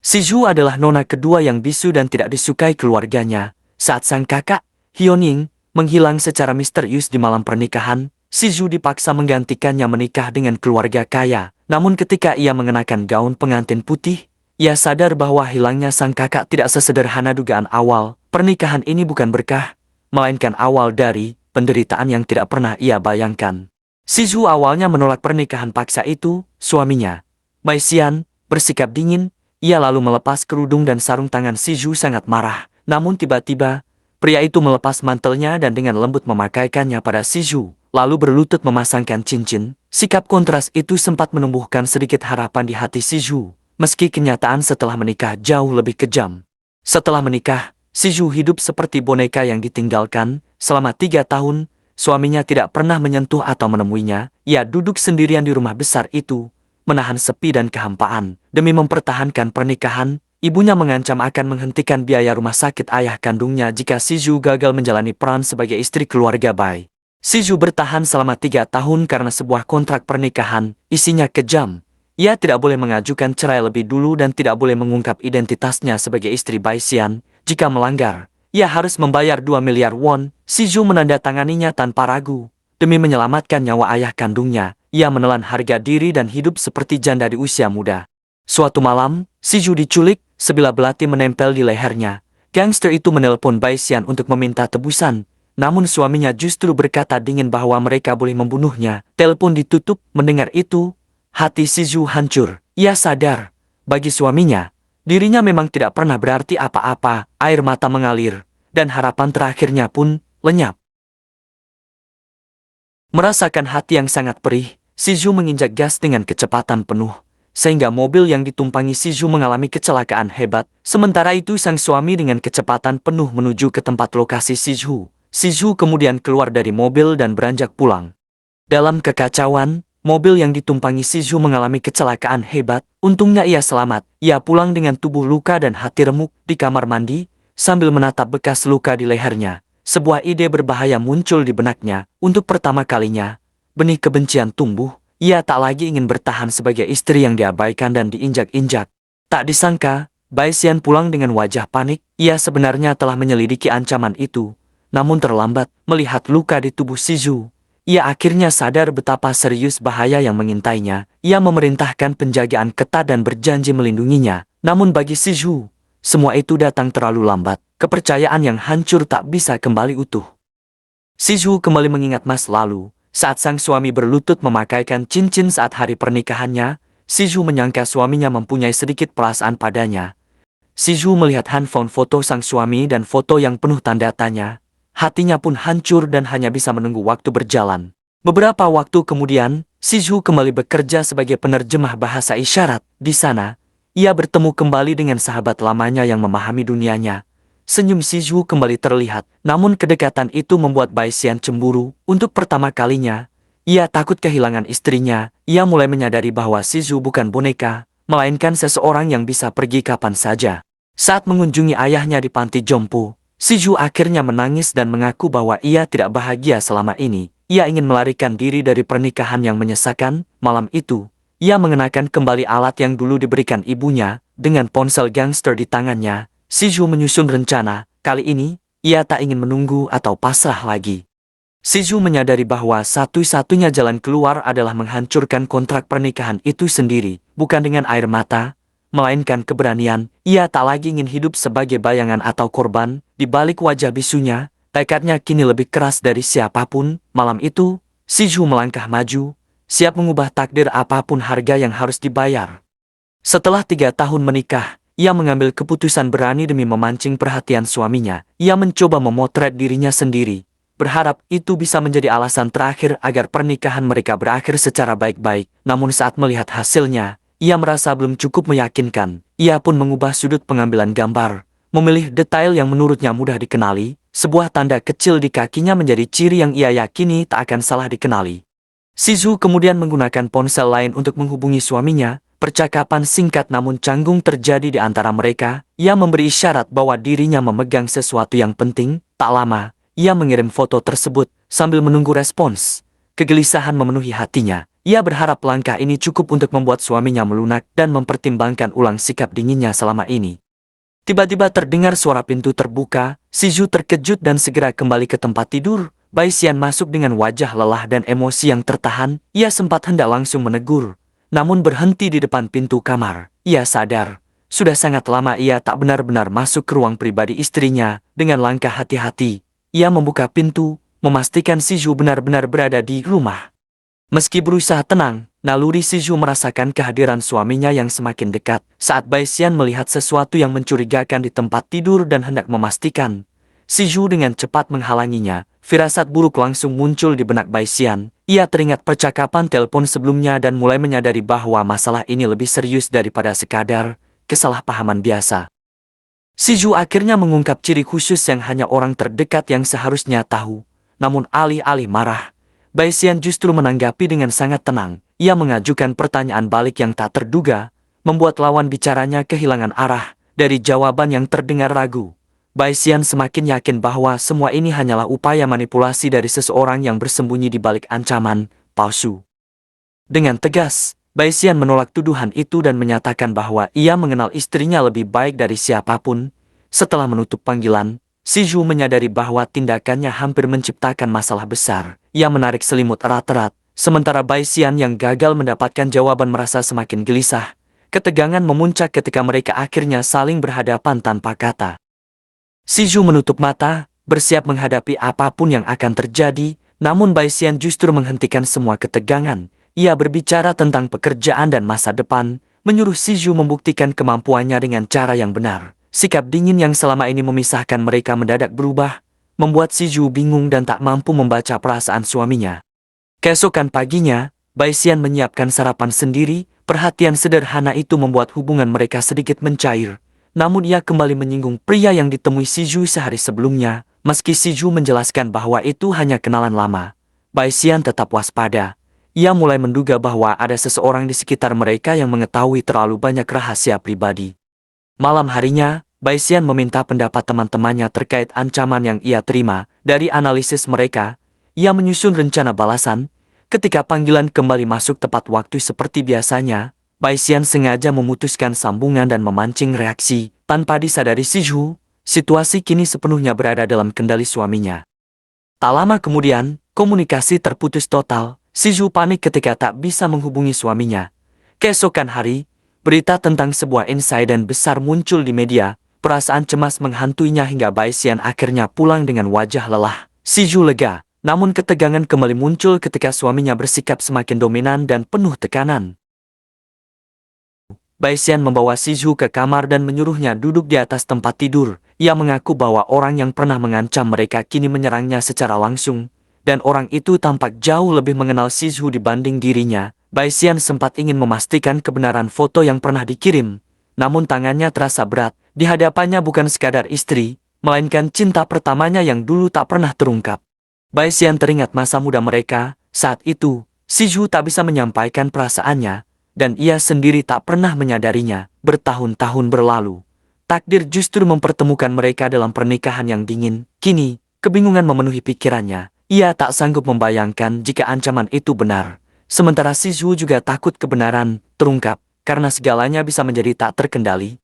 Si Zhu adalah nona kedua yang bisu dan tidak disukai keluarganya. Saat sang kakak, Hyoning, menghilang secara misterius di malam pernikahan, si Zhu dipaksa menggantikannya menikah dengan keluarga kaya. Namun ketika ia mengenakan gaun pengantin putih, ia sadar bahwa hilangnya sang kakak tidak sesederhana dugaan awal. Pernikahan ini bukan berkah, melainkan awal dari penderitaan yang tidak pernah ia bayangkan. Si Zhu awalnya menolak pernikahan paksa itu. Suaminya, Bai Xian, bersikap dingin. Ia lalu melepas kerudung dan sarung tangan. Si Zhu sangat marah. Namun tiba-tiba, pria itu melepas mantelnya dan dengan lembut memakaikannya pada si Zhu, lalu berlutut memasangkan cincin. Sikap kontras itu sempat menumbuhkan sedikit harapan di hati si Zhu, meski kenyataan setelah menikah jauh lebih kejam. Setelah menikah, si Zhu hidup seperti boneka yang ditinggalkan. Selama 3 tahun, suaminya tidak pernah menyentuh atau menemuinya. Ia duduk sendirian di rumah besar itu, menahan sepi dan kehampaan. Demi mempertahankan pernikahan, ibunya mengancam akan menghentikan biaya rumah sakit ayah kandungnya jika si Zhu gagal menjalani peran sebagai istri keluarga Bai. Si Zhu bertahan selama 3 tahun karena sebuah kontrak pernikahan, isinya kejam. Ia tidak boleh mengajukan cerai lebih dulu dan tidak boleh mengungkap identitasnya sebagai istri Bai Xian. Jika melanggar, ia harus membayar 2 miliar won. Si Zhu menandatanganinya tanpa ragu. Demi menyelamatkan nyawa ayah kandungnya, ia menelan harga diri dan hidup seperti janda di usia muda. Suatu malam, si Zhu diculik, sebilah belati menempel di lehernya. Gangster itu menelpon Bai Xian untuk meminta tebusan, namun suaminya justru berkata dingin bahwa mereka boleh membunuhnya. Telepon ditutup. Mendengar itu, hati si Zhu hancur. Ia sadar, bagi suaminya, dirinya memang tidak pernah berarti apa-apa. Air mata mengalir, dan harapan terakhirnya pun lenyap. Merasakan hati yang sangat perih, si Zhu menginjak gas dengan kecepatan penuh, sehingga mobil yang ditumpangi si Zhu mengalami kecelakaan hebat. Sementara itu sang suami dengan kecepatan penuh menuju ke tempat lokasi si Zhu. Si Zhu kemudian keluar dari mobil dan beranjak pulang. Dalam kekacauan, mobil yang ditumpangi si Zhu mengalami kecelakaan hebat. Untungnya ia selamat. Ia pulang dengan tubuh luka dan hati remuk di kamar mandi, sambil menatap bekas luka di lehernya. Sebuah ide berbahaya muncul di benaknya. Untuk pertama kalinya, benih kebencian tumbuh. Ia tak lagi ingin bertahan sebagai istri yang diabaikan dan diinjak-injak. Tak disangka, Bai Xian pulang dengan wajah panik. Ia sebenarnya telah menyelidiki ancaman itu, namun terlambat. Melihat luka di tubuh si Zhu, ia akhirnya sadar betapa serius bahaya yang mengintainya. Ia memerintahkan penjagaan ketat dan berjanji melindunginya. Namun bagi si Zhu, semua itu datang terlalu lambat. Kepercayaan yang hancur tak bisa kembali utuh. Si Zhu kembali mengingat masa lalu. Saat sang suami berlutut memakaikan cincin saat hari pernikahannya, si Zhu menyangka suaminya mempunyai sedikit perasaan padanya. Si Zhu melihat handphone foto sang suami dan foto yang penuh tanda tanya. Hatinya pun hancur dan hanya bisa menunggu waktu berjalan. Beberapa waktu kemudian, si Zhu kembali bekerja sebagai penerjemah bahasa isyarat. Di sana, ia bertemu kembali dengan sahabat lamanya yang memahami dunianya. Senyum si Zhu kembali terlihat, namun kedekatan itu membuat Bai Xian cemburu. Untuk pertama kalinya, ia takut kehilangan istrinya. Ia mulai menyadari bahwa si Zhu bukan boneka, melainkan seseorang yang bisa pergi kapan saja. Saat mengunjungi ayahnya di panti jompo, si Zhu akhirnya menangis dan mengaku bahwa ia tidak bahagia selama ini. Ia ingin melarikan diri dari pernikahan yang menyesakan. Malam itu, ia mengenakan kembali alat yang dulu diberikan ibunya. Dengan ponsel gangster di tangannya, si Zhu menyusun rencana. Kali ini, ia tak ingin menunggu atau pasrah lagi. Si Zhu menyadari bahwa satu-satunya jalan keluar adalah menghancurkan kontrak pernikahan itu sendiri, bukan dengan air mata, melainkan keberanian. Ia tak lagi ingin hidup sebagai bayangan atau korban. Di balik wajah bisunya, tekadnya kini lebih keras dari siapapun. Malam itu, si Zhu melangkah maju, siap mengubah takdir apapun harga yang harus dibayar. Setelah 3 tahun menikah, ia mengambil keputusan berani demi memancing perhatian suaminya. Ia mencoba memotret dirinya sendiri, berharap itu bisa menjadi alasan terakhir agar pernikahan mereka berakhir secara baik-baik. Namun saat melihat hasilnya, ia merasa belum cukup meyakinkan. Ia pun mengubah sudut pengambilan gambar, memilih detail yang menurutnya mudah dikenali. Sebuah tanda kecil di kakinya menjadi ciri yang ia yakini tak akan salah dikenali. Si Zhu kemudian menggunakan ponsel lain untuk menghubungi suaminya. Percakapan singkat namun canggung terjadi di antara mereka. Ia memberi isyarat bahwa dirinya memegang sesuatu yang penting. Tak lama, ia mengirim foto tersebut. Sambil menunggu respons, kegelisahan memenuhi hatinya. Ia berharap langkah ini cukup untuk membuat suaminya melunak dan mempertimbangkan ulang sikap dinginnya selama ini. Tiba-tiba terdengar suara pintu terbuka, Siju terkejut dan segera kembali ke tempat tidur. Bai Xian masuk dengan wajah lelah dan emosi yang tertahan. Ia sempat hendak langsung menegur, namun berhenti di depan pintu kamar. Ia sadar, sudah sangat lama ia tak benar-benar masuk ke ruang pribadi istrinya. Dengan langkah hati-hati, ia membuka pintu, memastikan Siju benar-benar berada di rumah. Meski berusaha tenang, naluri Siju merasakan kehadiran suaminya yang semakin dekat. Saat Bai Xian melihat sesuatu yang mencurigakan di tempat tidur dan hendak memastikan, Siju dengan cepat menghalanginya. Firasat buruk langsung muncul di benak Bai Xian. Ia teringat percakapan telepon sebelumnya dan mulai menyadari bahwa masalah ini lebih serius daripada sekadar kesalahpahaman biasa. Siju akhirnya mengungkap ciri khusus yang hanya orang terdekat yang seharusnya tahu. Namun alih-alih marah, Bai Xian justru menanggapi dengan sangat tenang. Ia mengajukan pertanyaan balik yang tak terduga, membuat lawan bicaranya kehilangan arah. Dari jawaban yang terdengar ragu, Bai Xian semakin yakin bahwa semua ini hanyalah upaya manipulasi dari seseorang yang bersembunyi di balik ancaman palsu. Dengan tegas, Bai Xian menolak tuduhan itu dan menyatakan bahwa ia mengenal istrinya lebih baik dari siapapun. Setelah menutup panggilan, Siju menyadari bahwa tindakannya hampir menciptakan masalah besar. Ia menarik selimut erat-erat, sementara Bai Xian yang gagal mendapatkan jawaban merasa semakin gelisah. Ketegangan memuncak ketika mereka akhirnya saling berhadapan tanpa kata. Siju menutup mata, bersiap menghadapi apapun yang akan terjadi, namun Bai Xian justru menghentikan semua ketegangan. Ia berbicara tentang pekerjaan dan masa depan, menyuruh Siju membuktikan kemampuannya dengan cara yang benar. Sikap dingin yang selama ini memisahkan mereka mendadak berubah, membuat Siju bingung dan tak mampu membaca perasaan suaminya. Keesokan paginya, Bai Xian menyiapkan sarapan sendiri. Perhatian sederhana itu membuat hubungan mereka sedikit mencair. Namun ia kembali menyinggung pria yang ditemui Siju sehari sebelumnya. Meski Siju menjelaskan bahwa itu hanya kenalan lama, Bai Xian tetap waspada. Ia mulai menduga bahwa ada seseorang di sekitar mereka yang mengetahui terlalu banyak rahasia pribadi. Malam harinya, Bai Xian meminta pendapat teman-temannya terkait ancaman yang ia terima. Dari analisis mereka, ia menyusun rencana balasan. Ketika panggilan kembali masuk tepat waktu seperti biasanya, Bai Xian sengaja memutuskan sambungan dan memancing reaksi. Tanpa disadari Siju, situasi kini sepenuhnya berada dalam kendali suaminya. Tak lama kemudian, komunikasi terputus total. Siju panik ketika tak bisa menghubungi suaminya. Keesokan hari, berita tentang sebuah insiden besar muncul di media. Perasaan cemas menghantuinya hingga Bai Xian akhirnya pulang dengan wajah lelah. Siju lega, namun ketegangan kembali muncul ketika suaminya bersikap semakin dominan dan penuh tekanan. Bai Xian membawa Siju ke kamar dan menyuruhnya duduk di atas tempat tidur. Ia mengaku bahwa orang yang pernah mengancam mereka kini menyerangnya secara langsung, dan orang itu tampak jauh lebih mengenal Siju dibanding dirinya. Bai Xian sempat ingin memastikan kebenaran foto yang pernah dikirim, namun tangannya terasa berat. Di hadapannya bukan sekadar istri, melainkan cinta pertamanya yang dulu tak pernah terungkap. Bai Xian teringat masa muda mereka. Saat itu, Siju tak bisa menyampaikan perasaannya, dan ia sendiri tak pernah menyadarinya. Bertahun-tahun berlalu, takdir justru mempertemukan mereka dalam pernikahan yang dingin. Kini, kebingungan memenuhi pikirannya. Ia tak sanggup membayangkan jika ancaman itu benar. Sementara Siju juga takut kebenaran terungkap, karena segalanya bisa menjadi tak terkendali.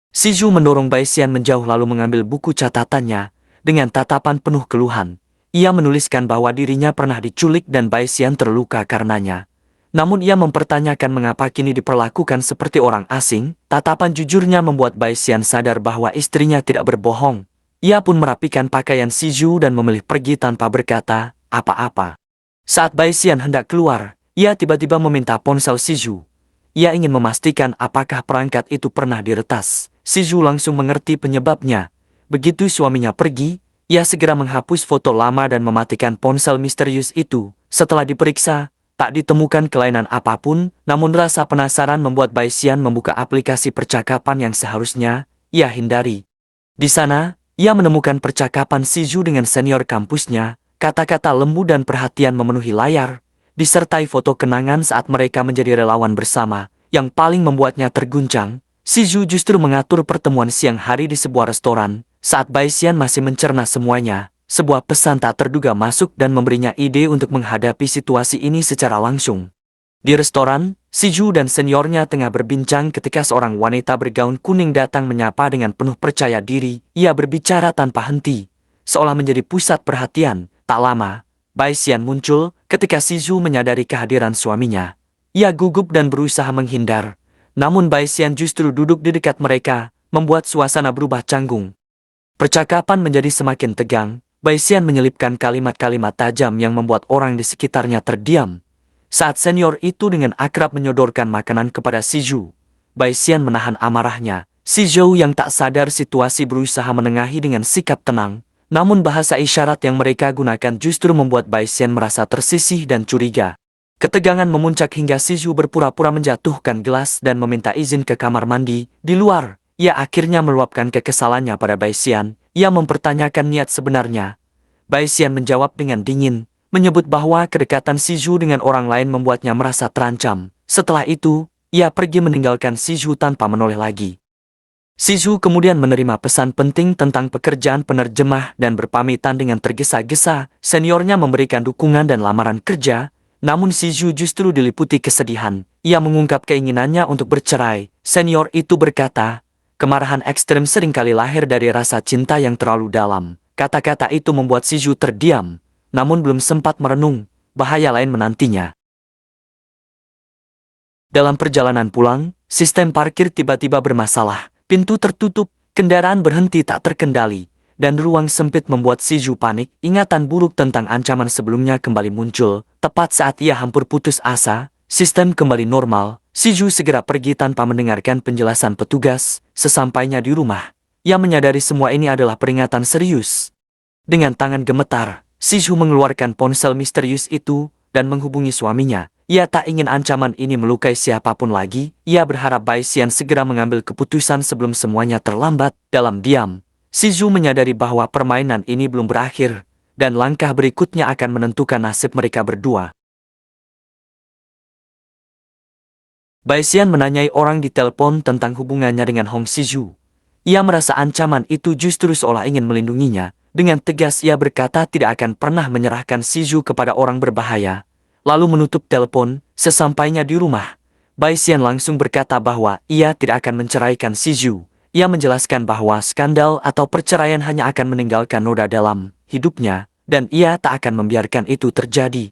Siju mendorong Bai Xian menjauh lalu mengambil buku catatannya. Dengan tatapan penuh keluhan, ia menuliskan bahwa dirinya pernah diculik dan Bai Xian terluka karenanya. Namun ia mempertanyakan mengapa kini diperlakukan seperti orang asing. Tatapan jujurnya membuat Bai Xian sadar bahwa istrinya tidak berbohong. Ia pun merapikan pakaian Siju dan memilih pergi tanpa berkata apa-apa. Saat Bai Xian hendak keluar, ia tiba-tiba meminta ponsel Siju. Ia ingin memastikan apakah perangkat itu pernah diretas. Siju langsung mengerti penyebabnya. Begitu suaminya pergi, ia segera menghapus foto lama dan mematikan ponsel misterius itu. Setelah diperiksa, tak ditemukan kelainan apapun, namun rasa penasaran membuat Bai Xian membuka aplikasi percakapan yang seharusnya ia hindari. Di sana, ia menemukan percakapan Siju dengan senior kampusnya. Kata-kata lembu dan perhatian memenuhi layar, disertai foto kenangan saat mereka menjadi relawan bersama. Yang paling membuatnya terguncang, Siju justru mengatur pertemuan siang hari di sebuah restoran. Saat Bai Xian masih mencerna semuanya, sebuah pesan tak terduga masuk dan memberinya ide untuk menghadapi situasi ini secara langsung. Di restoran, si Ju dan seniornya tengah berbincang ketika seorang wanita bergaun kuning datang menyapa dengan penuh percaya diri. Ia berbicara tanpa henti, seolah menjadi pusat perhatian. Tak lama, Bai Xian muncul ketika si Ju menyadari kehadiran suaminya. Ia gugup dan berusaha menghindar. Namun Bai Xian justru duduk di dekat mereka, membuat suasana berubah canggung. Percakapan menjadi semakin tegang. Bai Xian menyelipkan kalimat-kalimat tajam yang membuat orang di sekitarnya terdiam. Saat senior itu dengan akrab menyodorkan makanan kepada si Zhu, Bai Xian menahan amarahnya. Si Zhou yang tak sadar situasi berusaha menengahi dengan sikap tenang, namun bahasa isyarat yang mereka gunakan justru membuat Bai Xian merasa tersisih dan curiga. Ketegangan memuncak hingga si Zhu berpura-pura menjatuhkan gelas dan meminta izin ke kamar mandi. Di luar, ia akhirnya meluapkan kekesalannya pada Bai Xian. Ia mempertanyakan niat sebenarnya. Bai Xian menjawab dengan dingin, menyebut bahwa kedekatan si Zhu dengan orang lain membuatnya merasa terancam. Setelah itu, ia pergi meninggalkan si Zhu tanpa menoleh lagi. Si Zhu kemudian menerima pesan penting tentang pekerjaan penerjemah dan berpamitan dengan tergesa-gesa. Seniornya memberikan dukungan dan lamaran kerja, namun si Zhu justru diliputi kesedihan. Ia mengungkap keinginannya untuk bercerai. Senior itu berkata, kemarahan ekstrem seringkali lahir dari rasa cinta yang terlalu dalam. Kata-kata itu membuat si Zhu terdiam. Namun belum sempat merenung, bahaya lain menantinya. Dalam perjalanan pulang, sistem parkir tiba-tiba bermasalah, pintu tertutup, kendaraan berhenti tak terkendali, dan ruang sempit membuat si Zhu panik. Ingatan buruk tentang ancaman sebelumnya kembali muncul. Tepat saat ia hampir putus asa, sistem kembali normal. Si Zhu segera pergi tanpa mendengarkan penjelasan petugas. Sesampainya di rumah, ia menyadari semua ini adalah peringatan serius. Dengan tangan gemetar, si Zhu mengeluarkan ponsel misterius itu dan menghubungi suaminya. Ia tak ingin ancaman ini melukai siapapun lagi. Ia berharap Bai Xian segera mengambil keputusan sebelum semuanya terlambat. Dalam diam, si Zhu menyadari bahwa permainan ini belum berakhir, dan langkah berikutnya akan menentukan nasib mereka berdua. Bai Xian menanyai orang di telepon tentang hubungannya dengan Hong Shizhu. Ia merasa ancaman itu justru seolah ingin melindunginya. Dengan tegas ia berkata tidak akan pernah menyerahkan si Zhu kepada orang berbahaya. Lalu menutup telepon. Sesampainya di rumah, Bai Xian langsung berkata bahwa ia tidak akan menceraikan si Zhu. Ia menjelaskan bahwa skandal atau perceraian hanya akan meninggalkan noda dalam hidupnya, dan ia tak akan membiarkan itu terjadi.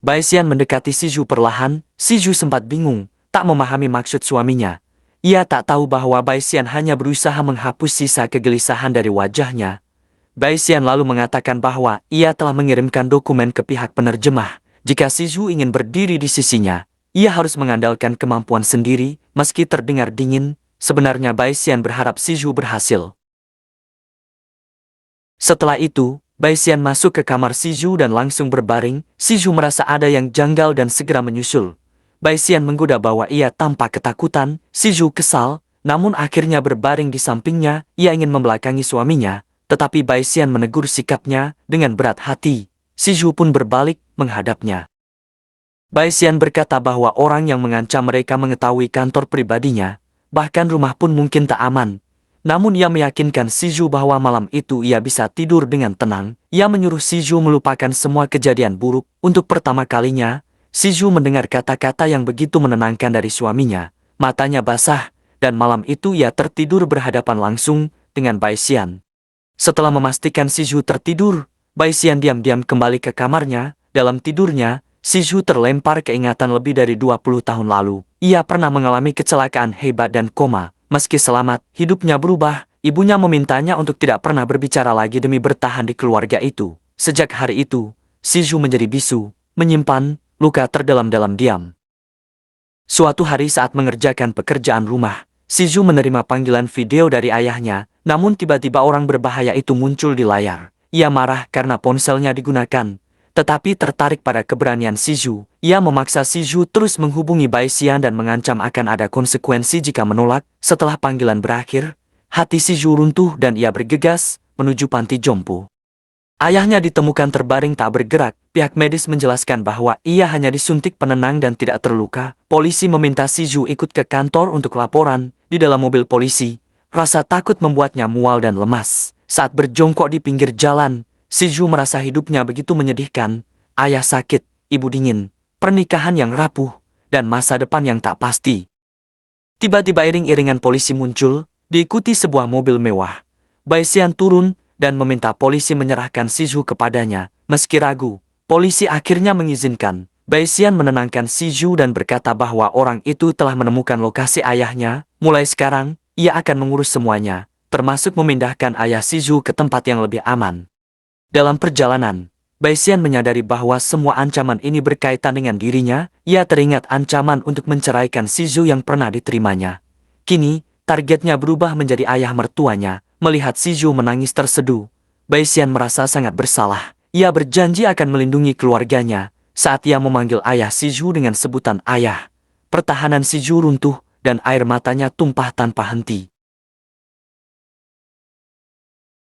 Bai Xian mendekati si Zhu perlahan. Si Zhu sempat bingung, tak memahami maksud suaminya. Ia tak tahu bahwa Bai Xian hanya berusaha menghapus sisa kegelisahan dari wajahnya. Bai Xian lalu mengatakan bahwa ia telah mengirimkan dokumen ke pihak penerjemah. Jika si Zhu ingin berdiri di sisinya, ia harus mengandalkan kemampuan sendiri. Meski terdengar dingin, sebenarnya Bai Xian berharap si Zhu berhasil. Setelah itu, Bai Xian masuk ke kamar si Zhu dan langsung berbaring. Si Zhu merasa ada yang janggal dan segera menyusul. Bai Xian menggoda bahwa ia tampak ketakutan. Si Zhu kesal, namun akhirnya berbaring di sampingnya. Ia ingin membelakangi suaminya. Tetapi Bai Xian menegur sikapnya dengan berat hati. Si Zhu pun berbalik menghadapnya. Bai Xian berkata bahwa orang yang mengancam mereka mengetahui kantor pribadinya, bahkan rumah pun mungkin tak aman. Namun ia meyakinkan si Zhu bahwa malam itu ia bisa tidur dengan tenang. Ia menyuruh si Zhu melupakan semua kejadian buruk. Untuk pertama kalinya, si Zhu mendengar kata-kata yang begitu menenangkan dari suaminya. Matanya basah, dan malam itu ia tertidur berhadapan langsung dengan Bai Xian. Setelah memastikan si Zhu tertidur, Bai Xian diam-diam kembali ke kamarnya. Dalam tidurnya, si Zhu terlempar keingatan lebih dari 20 tahun lalu. Ia pernah mengalami kecelakaan hebat dan koma. Meski selamat, hidupnya berubah. Ibunya memintanya untuk tidak pernah berbicara lagi demi bertahan di keluarga itu. Sejak hari itu, si Zhu menjadi bisu, menyimpan luka terdalam-dalam diam. Suatu hari saat mengerjakan pekerjaan rumah, si Zhu menerima panggilan video dari ayahnya. Namun tiba-tiba orang berbahaya itu muncul di layar. Ia marah karena ponselnya digunakan, tetapi tertarik pada keberanian si Zhu. Ia memaksa si Zhu terus menghubungi Bai Xian dan mengancam akan ada konsekuensi jika menolak. Setelah panggilan berakhir, hati si Zhu runtuh dan ia bergegas menuju panti jompo. Ayahnya ditemukan terbaring tak bergerak. Pihak medis menjelaskan bahwa ia hanya disuntik penenang dan tidak terluka. Polisi meminta si Zhu ikut ke kantor untuk laporan. Di dalam mobil polisi, rasa takut membuatnya mual dan lemas. Saat berjongkok di pinggir jalan, si Zhu merasa hidupnya begitu menyedihkan. Ayah sakit, ibu dingin, pernikahan yang rapuh, dan masa depan yang tak pasti. Tiba-tiba iring-iringan polisi muncul, diikuti sebuah mobil mewah. Bai Xian turun dan meminta polisi menyerahkan Si Zhu kepadanya. Meski ragu, polisi akhirnya mengizinkan. Bai Xian menenangkan Si Zhu dan berkata bahwa orang itu telah menemukan lokasi ayahnya. Mulai sekarang, ia akan mengurus semuanya, termasuk memindahkan ayah Si Zhu ke tempat yang lebih aman. Dalam perjalanan, Bai Xian menyadari bahwa semua ancaman ini berkaitan dengan dirinya. Ia teringat ancaman untuk menceraikan Si Zhu yang pernah diterimanya. Kini, targetnya berubah menjadi ayah mertuanya. Melihat Si Zhu menangis terseduh, Bai Xian merasa sangat bersalah. Ia berjanji akan melindungi keluarganya. Saat ia memanggil ayah Si Zhu dengan sebutan ayah, pertahanan Si Zhu runtuh dan air matanya tumpah tanpa henti.